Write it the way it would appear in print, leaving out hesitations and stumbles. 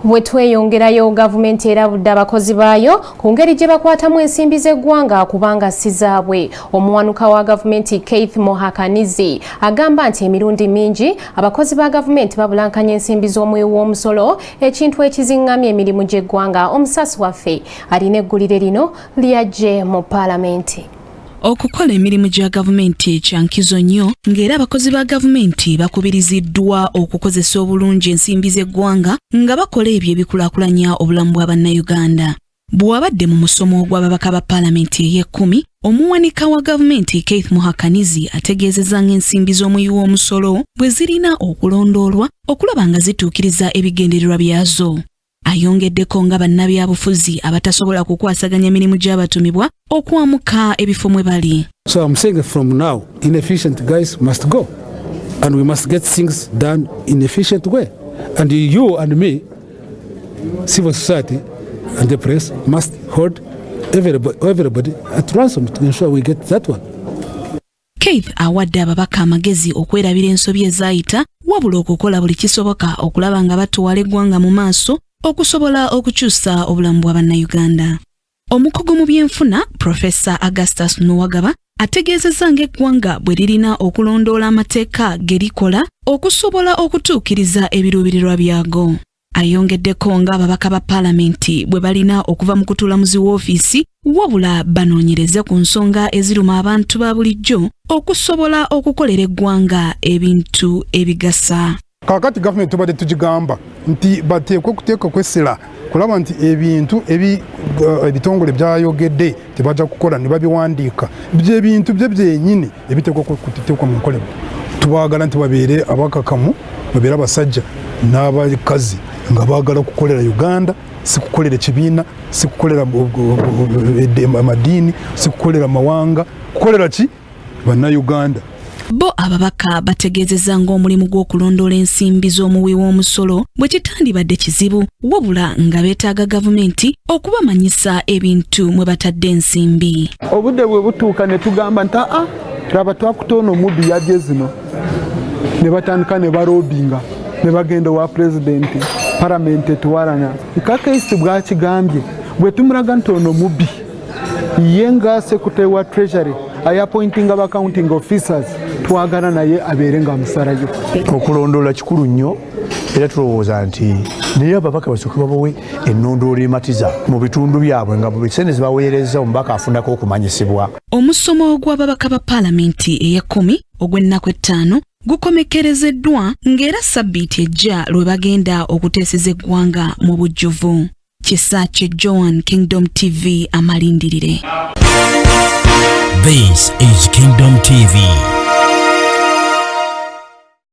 Bwetweyongerayo gavumenti erabudde abakozi baayo ku ngeri gye bakwatamu ensimbi z'eggwanga kubanga si zaabwe. Omuwanuka wa gavumenti Keith Mohakanizi agamba nti emirundi mingi abakozi ba gavumenti babulankanya ensimbi z'omuwi w'omusolo, ekintu ekizingamya emirimu gy'eggwanga. Omusasi waffe alina eggulire lino lyajje mu Paalamenti. Okukola emirimu gya gavumenti kyankizo nnyo ng'era abakozi ba gavumenti bakubiriziddwa okukozesa obulungi ensimbi z'eggwanga nga bakola ebyo ebikulaakulanya obulamu bwa bannayuganda. Bw'abadde mu musomo gw'ababaka ba Paalamenti ey'e10, omuwanika wa gavumenti Keith Mohakanizi ategeezezza ng'ensimbi z'omuwi w'omusolo bwe zirina okulondoolwa okulaba nga zituukiriza ebigendererwa byazo. Ayongeddeko nga bannabyabufuzi abatasobola kukwasaganya emirimu gy'abatumibwa okwamuka ebifo mwe bali. So I'm saying from now, inefficient guys must go and we must get things done in efficient way. And you and me, civil society and the press must hold everybody at ransom to ensure we get that one. Keith awadde ababaka amagezi okwerabira ensobi ezaayita wabula okukola buli kisoboka okulaba nga batuwala eggwanga mu maaso okusobola okukyusa obulamu bwa bannayuganda. Omukugu mu byenfuna Professor Augustus Nuwagaba ategeezezza ng'eggwanga bwe lirina okulondoola amateeka ge likola okusobola okutuukiriza ebiruubirirwa byago. Ayongeddeko ng'ababaka ba Paalamenti bwe balina okuva mu kutulamuzi w'ofiisi wabula banoonyereze ku nsonga eziruma abantu ba bulijjo okusobola okukolera eggwanga ebintu ebigasa. Kakati gavumenti tubadde tugigamba nti bateekwa okuteeka kwessira kulaba nti ebintu ebitongole byayogedde tebajja kukola ne babiwandiika by'ebintu bye byennyini ebiteekwa kuteekwa mu nkolero. Tubaagala nti babeere abakakamu, babeere abasajja n'abakazi nga baagala kukolera Uganda, si kukolera ekibiina, si kukolera amadiini, si kukolera mawanga, kukolera ki bannayuganda. Bo ababaka bategeezezza ng'omulimu gw'okulondoola ensimbi z'omuwi w'omusolo bwe kitandibadde kizibu wabula nga beetaaga gavumenti okubamanyisa ebintu mwe batadde ensimbi. Obudde bwe butuuka ne tugamba nti laba twakutoona omubbi yadye zino ne batandika ne balobinga ne bagenda wa pulezidenti Paalamenti etuwalana. Kakaisi bwakigambye bwe tumulaga nti ono mubbi ye nga sekretary wa treasury ayappointinga ba accounting officers twagala naye abeere nga amusalayo. Okulondoola kikulu nnyo era tulowooza nti naye ababaka basooke babawe ennondoola ematiza mu bitundu byabwe nga buli sente zibaweereza omubaka afundako okumanyisibwa. Omusomo gw'ababaka ba Paalamenti ey'e10 ogw'ennaku 5 gukomekerezeddwa ng'era sabbiiti ejja lwe bagenda okuteeseza eggwanga mu bujjuvu. Kisakye Joan, Kingdom TV amalindirire. This is Kingdom TV.